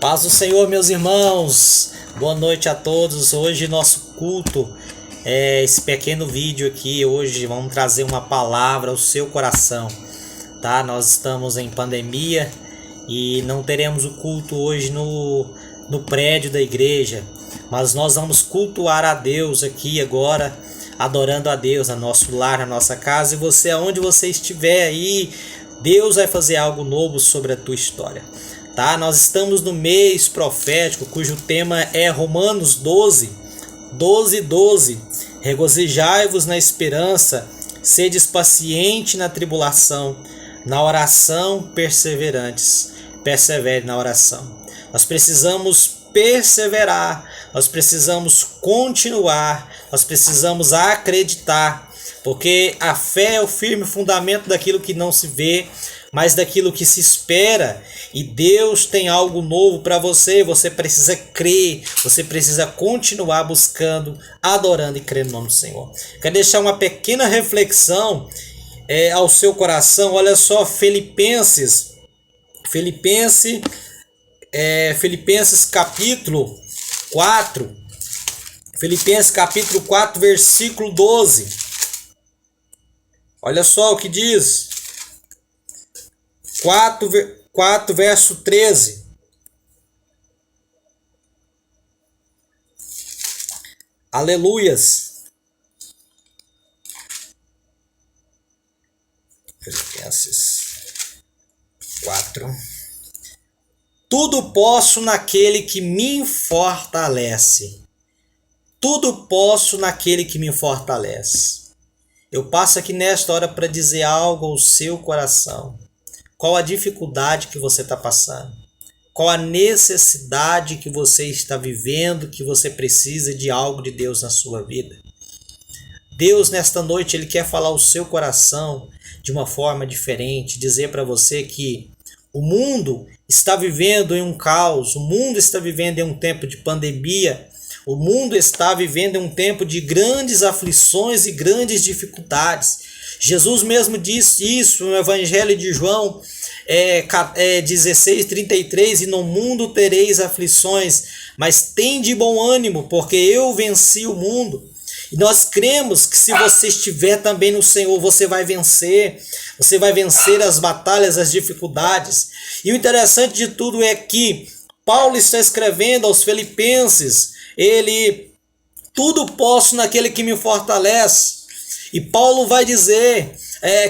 Paz do Senhor, meus irmãos. Boa noite a todos. Hoje nosso culto é esse pequeno vídeo aqui. Hoje vamos trazer uma palavra ao seu coração, tá? Nós estamos em pandemia e não teremos o culto hoje no prédio da igreja, mas nós vamos cultuar a Deus aqui agora, adorando a Deus no nosso lar, na nossa casa. E você, aonde você estiver aí, Deus vai fazer algo novo sobre a tua história. Tá? Nós estamos no mês profético, cujo tema é Romanos 12. Regozijai-vos na esperança, sedes paciente na tribulação, na oração perseverantes. Persevere na oração. Nós precisamos perseverar, nós precisamos continuar, nós precisamos acreditar, porque a fé é o firme fundamento daquilo que não se vê, mas daquilo que se espera. E Deus tem algo novo para você. Você precisa crer, você precisa continuar buscando, adorando e crendo no nome do Senhor. Quero deixar uma pequena reflexão ao seu coração. Olha só, Filipenses capítulo 4. Filipenses capítulo 4, versículo 12. Olha só o que diz. 4, verso 13. Aleluias. Filipenses 4. Tudo posso naquele que me fortalece. Tudo posso naquele que me fortalece. Eu passo aqui nesta hora para dizer algo ao seu coração. Qual a dificuldade que você está passando? Qual a necessidade que você está vivendo, que você precisa de algo de Deus na sua vida? Deus, nesta noite, Ele quer falar ao seu coração de uma forma diferente, dizer para você que o mundo está vivendo em um caos, o mundo está vivendo em um tempo de pandemia, o mundo está vivendo em um tempo de grandes aflições e grandes dificuldades. Jesus mesmo disse isso no Evangelho de João 16:33, e no mundo tereis aflições, mas tende bom ânimo, porque eu venci o mundo. E nós cremos que se você estiver também no Senhor, você vai vencer as batalhas, as dificuldades. E o interessante de tudo é que Paulo está escrevendo aos Filipenses, tudo posso naquele que me fortalece. E Paulo vai dizer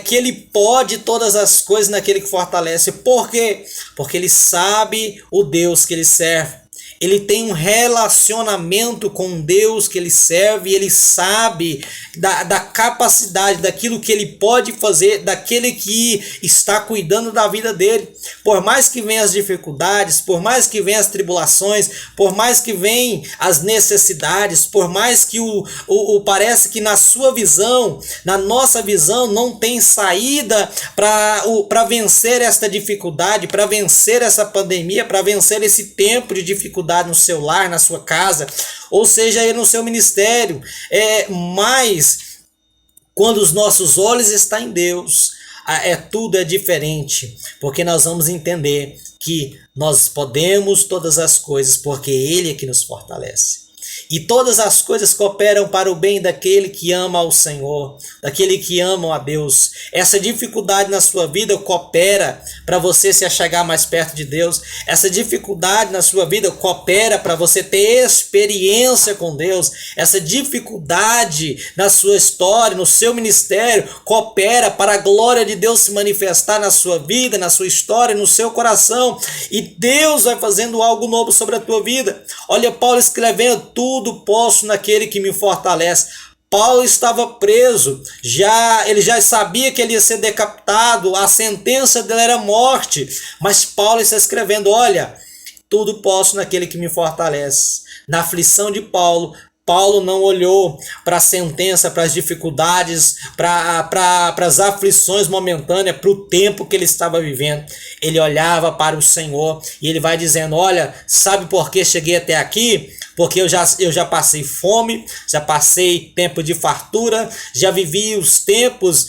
que ele pode todas as coisas naquele que fortalece. Por quê? Porque ele sabe o Deus que ele serve. Ele tem um relacionamento com Deus que ele serve, e ele sabe da capacidade, daquilo que ele pode fazer, daquele que está cuidando da vida dele. Por mais que venham as dificuldades, por mais que venham as tribulações, por mais que venham as necessidades, por mais que parece que na sua visão, na nossa visão, não tem saída para vencer esta dificuldade, para vencer essa pandemia, para vencer esse tempo de dificuldade no seu lar, na sua casa, ou seja, aí no seu ministério. Mas quando os nossos olhos estão em Deus, tudo é diferente, porque nós vamos entender que nós podemos todas as coisas, porque Ele é que nos fortalece. E todas as coisas cooperam para o bem daquele que ama ao Senhor, daquele que ama a Deus. Essa dificuldade na sua vida coopera para você se achegar mais perto de Deus. Essa dificuldade na sua vida coopera para você ter experiência com Deus. Essa dificuldade na sua história, no seu ministério, coopera para a glória de Deus se manifestar na sua vida, na sua história, no seu coração. E Deus vai fazendo algo novo sobre a tua vida. Olha Paulo escrevendo: tudo posso naquele que me fortalece. Paulo estava preso, ele já sabia que ele ia ser decapitado, a sentença dele era morte, mas Paulo está escrevendo: olha, tudo posso naquele que me fortalece. Na aflição de Paulo não olhou para a sentença, para as dificuldades, para as aflições momentâneas, para o tempo que ele estava vivendo. Ele olhava para o Senhor e ele vai dizendo: olha, sabe por que cheguei até aqui? Porque eu já passei fome, já passei tempo de fartura, já vivi os tempos,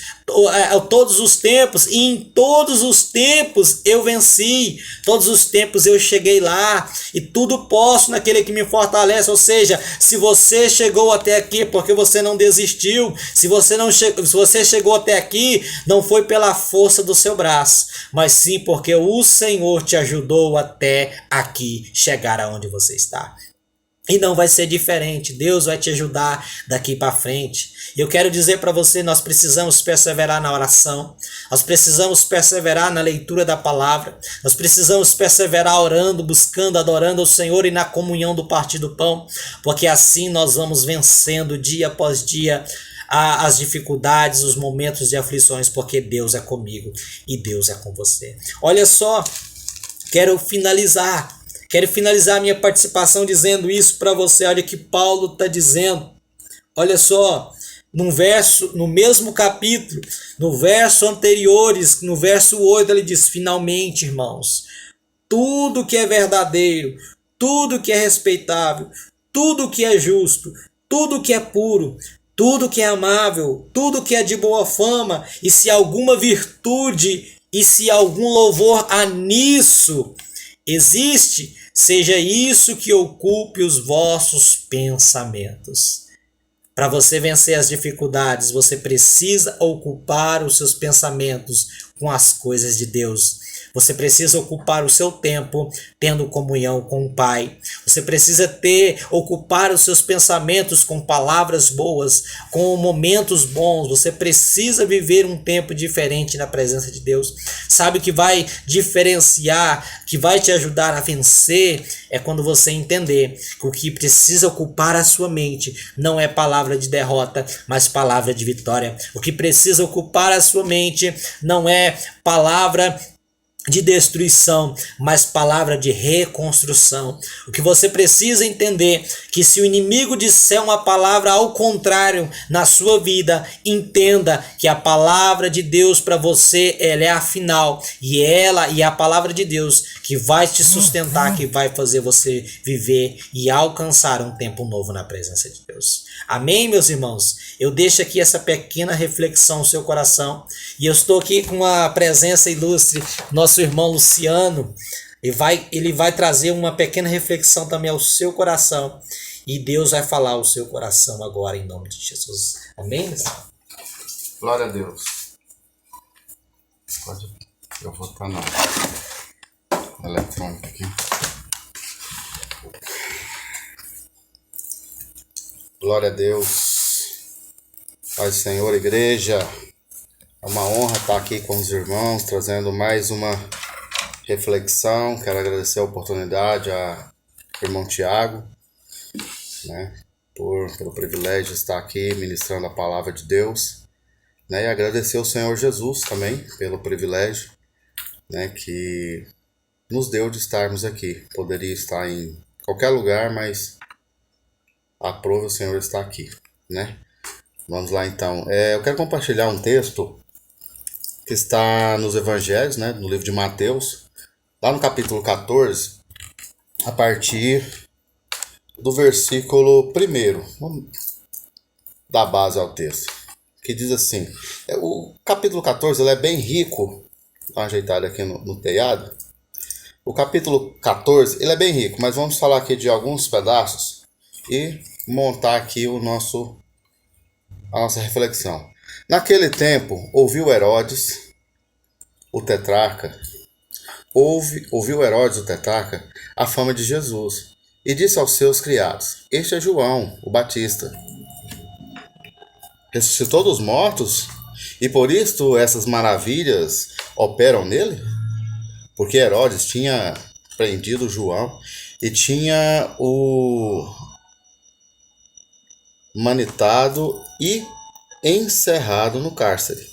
todos os tempos, e em todos os tempos eu venci, todos os tempos eu cheguei lá, e tudo posso naquele que me fortalece. Ou seja, se você chegou até aqui porque você não desistiu, se você chegou até aqui, não foi pela força do seu braço, mas sim porque o Senhor te ajudou até aqui chegar aonde você está. E não vai ser diferente. Deus vai te ajudar daqui para frente. Eu quero dizer para você, nós precisamos perseverar na oração. Nós precisamos perseverar na leitura da palavra. Nós precisamos perseverar orando, buscando, adorando ao Senhor e na comunhão do partir do pão, porque assim nós vamos vencendo dia após dia as dificuldades, os momentos de aflições, porque Deus é comigo e Deus é com você. Olha só, quero finalizar minha participação dizendo isso para você. Olha o que Paulo está dizendo. Olha só, no mesmo capítulo, no verso anteriores, no verso 8, ele diz: finalmente, irmãos, tudo que é verdadeiro, tudo que é respeitável, tudo que é justo, tudo que é puro, tudo que é amável, tudo que é de boa fama, e se alguma virtude e se algum louvor há nisso existe, seja isso que ocupe os vossos pensamentos. Para você vencer as dificuldades, você precisa ocupar os seus pensamentos com as coisas de Deus. Você precisa ocupar o seu tempo tendo comunhão com o Pai. Você precisa ocupar os seus pensamentos com palavras boas, com momentos bons. Você precisa viver um tempo diferente na presença de Deus. Sabe o que vai diferenciar, que vai te ajudar a vencer? É quando você entender que o que precisa ocupar a sua mente não é palavra de derrota, mas palavra de vitória. O que precisa ocupar a sua mente não é palavra de destruição, mas palavra de reconstrução. O que você precisa entender, que se o inimigo disser uma palavra ao contrário na sua vida, entenda que a palavra de Deus para você, ela é a final, e a palavra de Deus que vai te sustentar, que vai fazer você viver e alcançar um tempo novo na presença de Deus. Amém, meus irmãos? Eu deixo aqui essa pequena reflexão no seu coração, e eu estou aqui com a presença ilustre, nosso irmão Luciano. Ele vai trazer uma pequena reflexão também ao seu coração, e Deus vai falar ao seu coração agora em nome de Jesus. Amém? Glória a Deus. Eu vou estar na eletrônica aqui. Glória a Deus. Pai, Senhor, igreja, é uma honra estar aqui com os irmãos, trazendo mais uma reflexão. Quero agradecer a oportunidade ao irmão Tiago, né, pelo privilégio de estar aqui ministrando a palavra de Deus, né, e agradecer ao Senhor Jesus também pelo privilégio, né, que nos deu de estarmos aqui. Poderia estar em qualquer lugar, mas aprove o Senhor estar aqui, né? Vamos lá então. Eu quero compartilhar um texto que está nos Evangelhos, né, no livro de Mateus, lá no capítulo 14, a partir do versículo 1. Vamos dar base ao texto, que diz assim. O capítulo 14 ele é bem rico. Vou ajeitar ele aqui no telhado. O capítulo 14 ele é bem rico, mas vamos falar aqui de alguns pedaços e montar aqui a nossa reflexão. Naquele tempo, ouviu Herodes, o tetrarca, a fama de Jesus, e disse aos seus criados: Este é João, o Batista. Ressuscitou dos mortos, e por isto essas maravilhas operam nele? Porque Herodes tinha prendido João e tinha o manitado e encerrado no cárcere,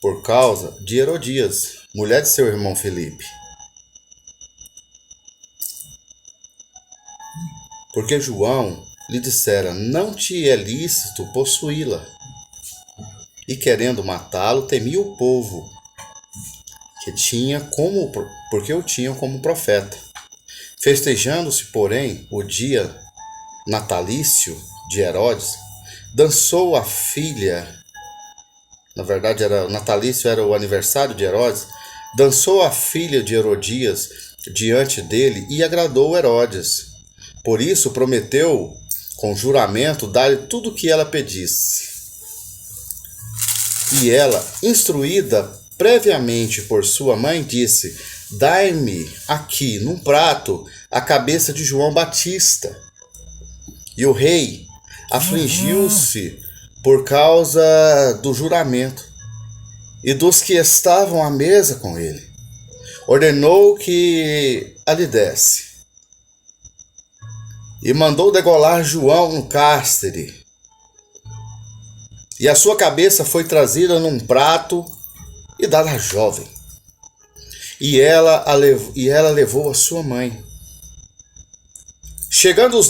por causa de Herodias, mulher de seu irmão Filipe. Porque João lhe dissera: Não te é lícito possuí-la. E querendo matá-lo, temia o povo, porque o tinham como profeta. Festejando-se, porém, o dia natalício de Herodes, dançou a filha, na verdade o natalício era o aniversário de Herodes, dançou a filha de Herodias diante dele e agradou Herodes. Por isso prometeu com juramento dar-lhe tudo o que ela pedisse. E ela, instruída previamente por sua mãe, disse: dai-me aqui, num prato, a cabeça de João Batista. E o rei afligiu-se por causa do juramento e dos que estavam à mesa com ele. Ordenou que a lhe desse. E mandou degolar João no cárcere. E a sua cabeça foi trazida num prato e dada à jovem. E ela levou a sua mãe. Chegando os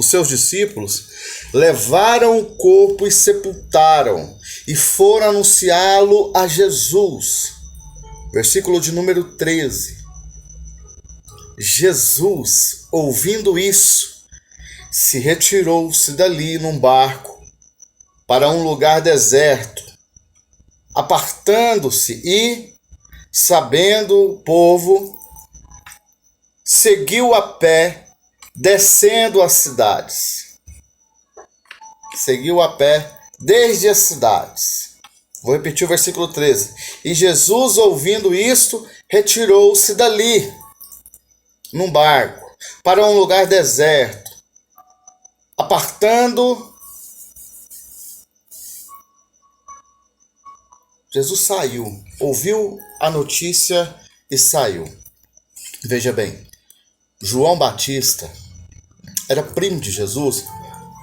seus discípulos, levaram o corpo e sepultaram, e foram anunciá-lo a Jesus. Versículo de número 13. Jesus, ouvindo isso, se retirou-se dali num barco para um lugar deserto, apartando-se e, sabendo o povo, seguiu a pé, descendo as cidades. Seguiu a pé desde as cidades. Vou repetir o versículo 13. E Jesus, ouvindo isto, retirou-se dali, num barco, para um lugar deserto, apartando. Jesus saiu, ouviu a notícia e saiu. Veja bem, João Batista era primo de Jesus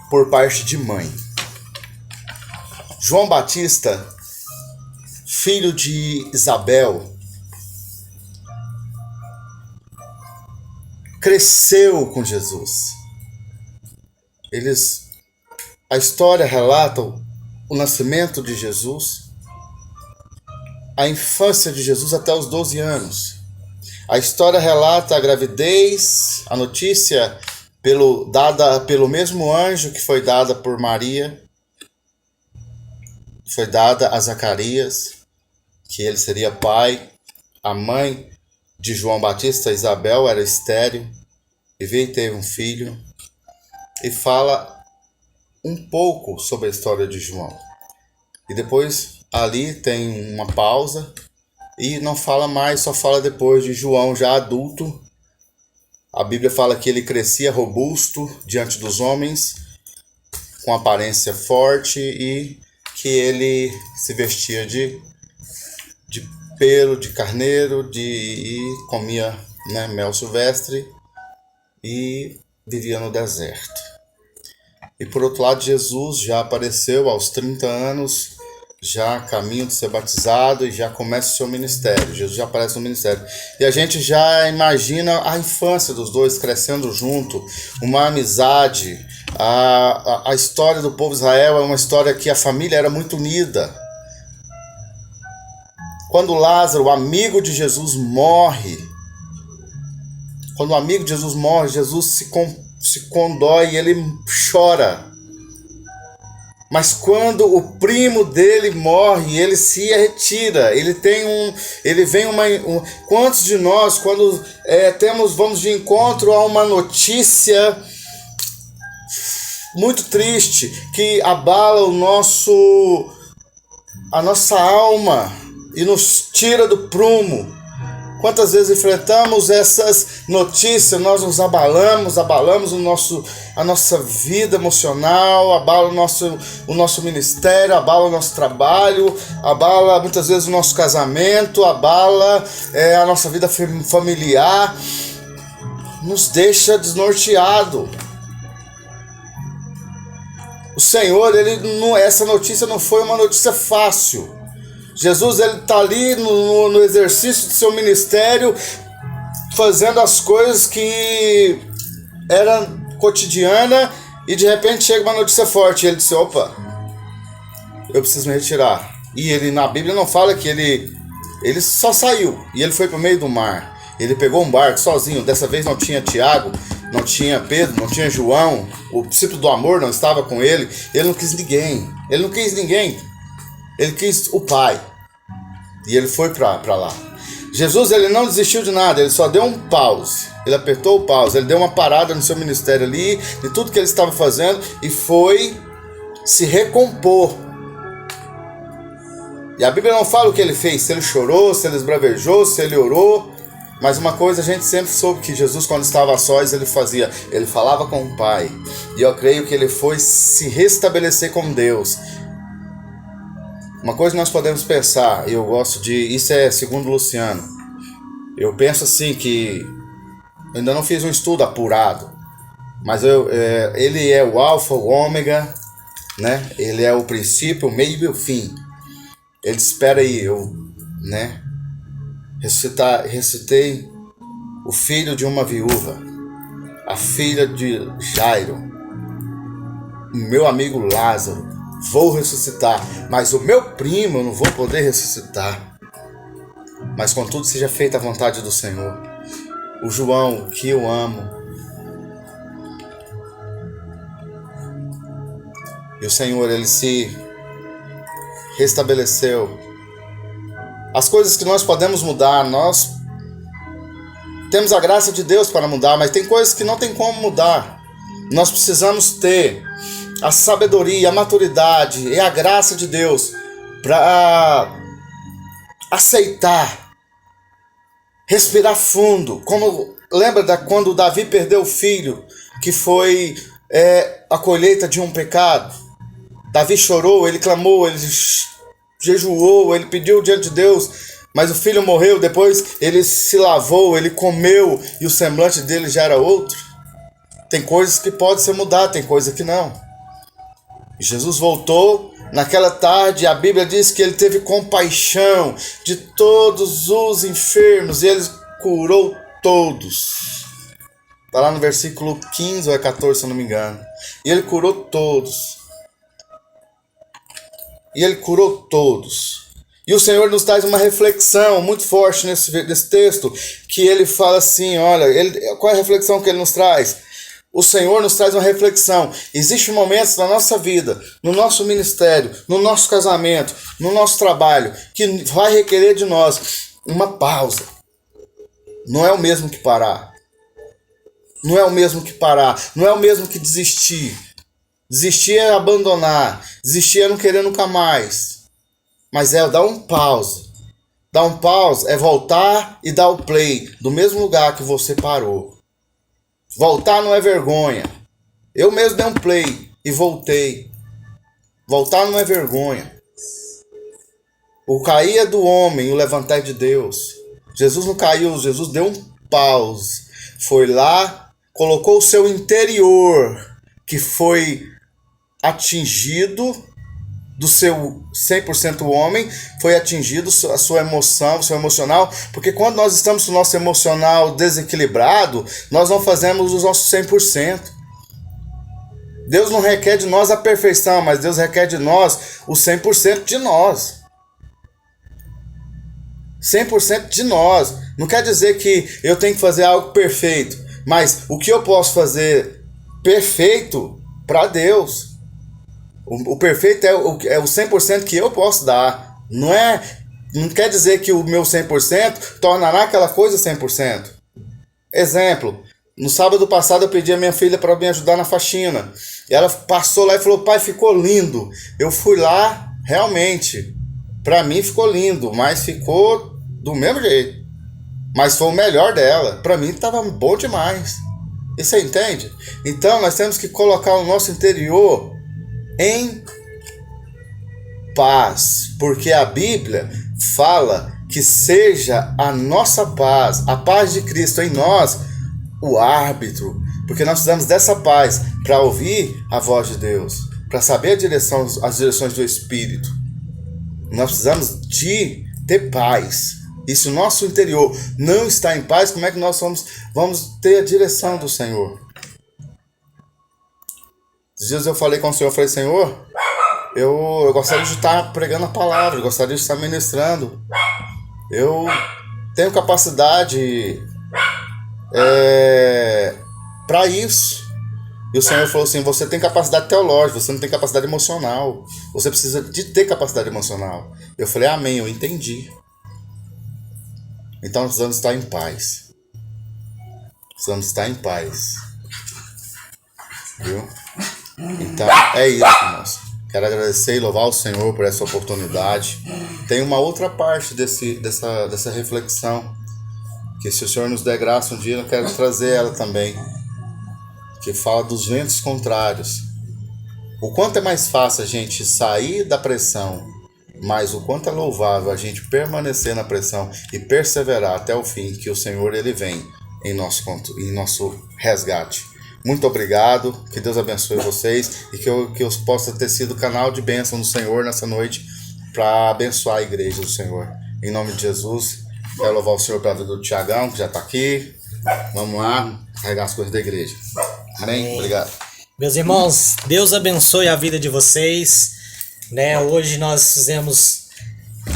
por parte de mãe. João Batista, filho de Isabel, cresceu com Jesus. A história relata o nascimento de Jesus, a infância de Jesus até os 12 anos. A história relata a gravidez, a notícia dada pelo mesmo anjo que foi dada por Maria, foi dada a Zacarias, que ele seria pai. A mãe de João Batista, Isabel, era estéril e veio e teve um filho. E fala um pouco sobre a história de João. E depois ali tem uma pausa e não fala mais, só fala depois de João já adulto. A Bíblia fala que ele crescia robusto diante dos homens, com aparência forte, e que ele se vestia de pelo de carneiro, e comia mel silvestre e vivia no deserto. E por outro lado, Jesus já apareceu aos 30 anos, já a caminho de ser batizado, e já começa o seu ministério. Jesus já aparece no ministério. E a gente já imagina a infância dos dois crescendo junto, uma amizade. A história do povo de Israel é uma história que a família era muito unida. Quando Lázaro, o amigo de Jesus, morre, Jesus se condói e ele chora. Mas quando o primo dele morre, ele se retira. Quantos de nós, quando vamos de encontro a uma notícia muito triste que abala a nossa alma e nos tira do prumo? Quantas vezes enfrentamos essas notícias, nós nos abalamos a nossa vida emocional, abala o nosso ministério, abala o nosso trabalho, abala muitas vezes o nosso casamento, abala a nossa vida familiar, nos deixa desnorteado. O Senhor, essa notícia não foi uma notícia fácil. Jesus, ele está ali no exercício do seu ministério, fazendo as coisas que eram cotidianas, e de repente chega uma notícia forte, e ele disse: opa, eu preciso me retirar. E ele, na Bíblia não fala que ele só saiu, e ele foi para o meio do mar. Ele pegou um barco sozinho. Dessa vez não tinha Tiago, não tinha Pedro, não tinha João. O discípulo do amor não estava com ele. Ele não quis ninguém. Ele não quis ninguém. Ele quis o Pai. E ele foi para lá. Jesus, ele não desistiu de nada. Ele só deu um pause. Ele apertou o pause. Ele deu uma parada no seu ministério ali, de tudo que ele estava fazendo, e foi se recompor. E a Bíblia não fala o que ele fez, se ele chorou, se ele esbravejou, se ele orou. Mas uma coisa a gente sempre soube que Jesus, quando estava a sós, ele falava com o Pai. E eu creio que ele foi se restabelecer com Deus. Uma coisa nós podemos pensar, e eu gosto de... Isso é segundo Luciano. Eu penso assim que... Eu ainda não fiz um estudo apurado. Mas ele é o alfa, o ômega, né? Ele é o princípio, o meio e o fim. Ele espera aí, ressuscitei o filho de uma viúva, a filha de Jairo, o meu amigo Lázaro. Vou ressuscitar, mas o meu primo eu não vou poder ressuscitar. Mas contudo seja feita a vontade do Senhor. O João, que eu amo, e o Senhor, ele se restabeleceu. As coisas que nós podemos mudar, nós temos a graça de Deus para mudar, mas tem coisas que não tem como mudar. Nós precisamos ter a sabedoria, a maturidade e a graça de Deus para aceitar, respirar fundo. Como lembra quando Davi perdeu o filho, que foi a colheita de um pecado? Davi chorou, ele clamou, ele jejuou, ele pediu diante de Deus, mas o filho morreu. Depois ele se lavou, ele comeu e o semblante dele já era outro. Tem coisas que podem ser mudadas, tem coisas que não. Jesus voltou naquela tarde, a Bíblia diz que ele teve compaixão de todos os enfermos e ele curou todos. Está lá no versículo 15 ou 14, se eu não me engano. E ele curou todos. E ele curou todos. E o Senhor nos traz uma reflexão muito forte nesse texto, que ele fala assim, olha, qual é a reflexão que ele nos traz? O Senhor nos traz uma reflexão. Existem momentos na nossa vida, no nosso ministério, no nosso casamento, no nosso trabalho, que vai requerer de nós uma pausa. Não é o mesmo que parar. Não é o mesmo que parar. Não é o mesmo que desistir. Desistir é abandonar. Desistir é não querer nunca mais. Mas é dar um pause. Dar um pause é voltar e dar o play do mesmo lugar que você parou. Voltar não é vergonha. Eu mesmo dei um play e voltei. Voltar não é vergonha. O cair é do homem, o levantar é de Deus. Jesus não caiu, Jesus deu um pause. Foi lá, colocou o seu interior, que foi atingido do seu 100% homem, foi atingido a sua emoção, o seu emocional, porque quando nós estamos com o nosso emocional desequilibrado, nós não fazemos o nosso 100%. Deus não requer de nós a perfeição, mas Deus requer de nós o 100% de nós. 100% de nós. Não quer dizer que eu tenho que fazer algo perfeito, mas o que eu posso fazer perfeito para Deus. O perfeito é o 100% que eu posso dar. Não quer dizer que o meu 100% tornará aquela coisa 100%. Exemplo, no sábado passado eu pedi a minha filha para me ajudar na faxina. E ela passou lá e falou, pai, ficou lindo. Eu fui lá, realmente, para mim ficou lindo, mas ficou do mesmo jeito. Mas foi o melhor dela. Para mim estava bom demais. E você entende? Então nós temos que colocar o nosso interior em paz, porque a Bíblia fala que seja a nossa paz, a paz de Cristo em nós, o árbitro, porque nós precisamos dessa paz para ouvir a voz de Deus, para saber as direções do Espírito. Nós precisamos de ter paz. E se o nosso interior não está em paz, como é que nós vamos ter a direção do Senhor? Esses dias eu falei com o Senhor, Senhor, eu gostaria de estar pregando a palavra, eu gostaria de estar ministrando. Eu tenho capacidade para isso. E o Senhor falou assim: você tem capacidade teológica, você não tem capacidade emocional. Você precisa de ter capacidade emocional. Eu falei: amém, eu entendi. Então nós precisamos estar em paz. Precisamos estar em paz. Viu? Então é isso, irmãos. Quero agradecer e louvar o Senhor por essa oportunidade. Tem uma outra parte dessa reflexão, que se o Senhor nos der graça um dia, eu quero trazer ela também, que fala dos ventos contrários. O quanto é mais fácil a gente sair da pressão, mas o quanto é louvável a gente permanecer na pressão e perseverar até o fim, que o Senhor ele vem em nosso resgate. Muito obrigado, que Deus abençoe vocês e que eu possa ter sido canal de bênção do Senhor nessa noite para abençoar a igreja do Senhor. Em nome de Jesus, quero louvar o Senhor pela vida do Tiagão, que já está aqui. Vamos lá, carregar as coisas da igreja. Amém? Obrigado. Meus irmãos, Deus abençoe a vida de vocês. Hoje nós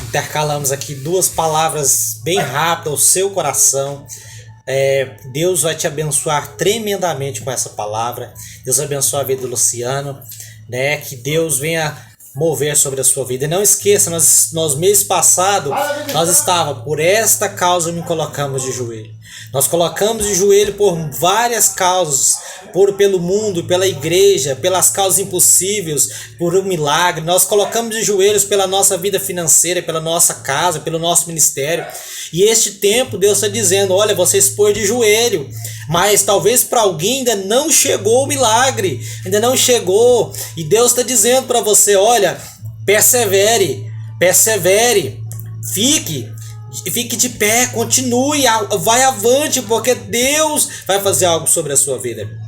intercalamos aqui 2 palavras bem rápidas ao seu coração. Deus vai te abençoar tremendamente com essa palavra. Deus abençoe a vida do Luciano, que Deus venha mover sobre a sua vida. E não esqueça, nós mês passado, nós estávamos, por esta causa me colocamos de joelho. Nós colocamos de joelho por várias causas, pelo mundo, pela igreja, pelas causas impossíveis, por um milagre. Nós colocamos de joelhos pela nossa vida financeira, pela nossa casa, pelo nosso ministério. E este tempo Deus está dizendo: olha, você se pôs de joelho, mas talvez para alguém ainda não chegou o milagre, ainda não chegou. E Deus está dizendo para você: olha, persevere, fique de pé, continue, vai avante, porque Deus vai fazer algo sobre a sua vida.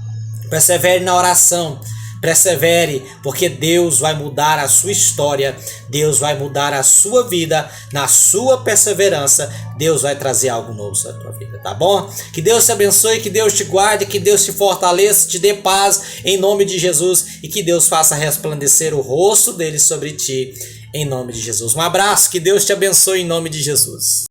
Persevere na oração, persevere, porque Deus vai mudar a sua história, Deus vai mudar a sua vida. Na sua perseverança, Deus vai trazer algo novo sobre a tua vida, tá bom? Que Deus te abençoe, que Deus te guarde, que Deus te fortaleça, te dê paz em nome de Jesus, e que Deus faça resplandecer o rosto dele sobre ti em nome de Jesus. Um abraço, que Deus te abençoe em nome de Jesus.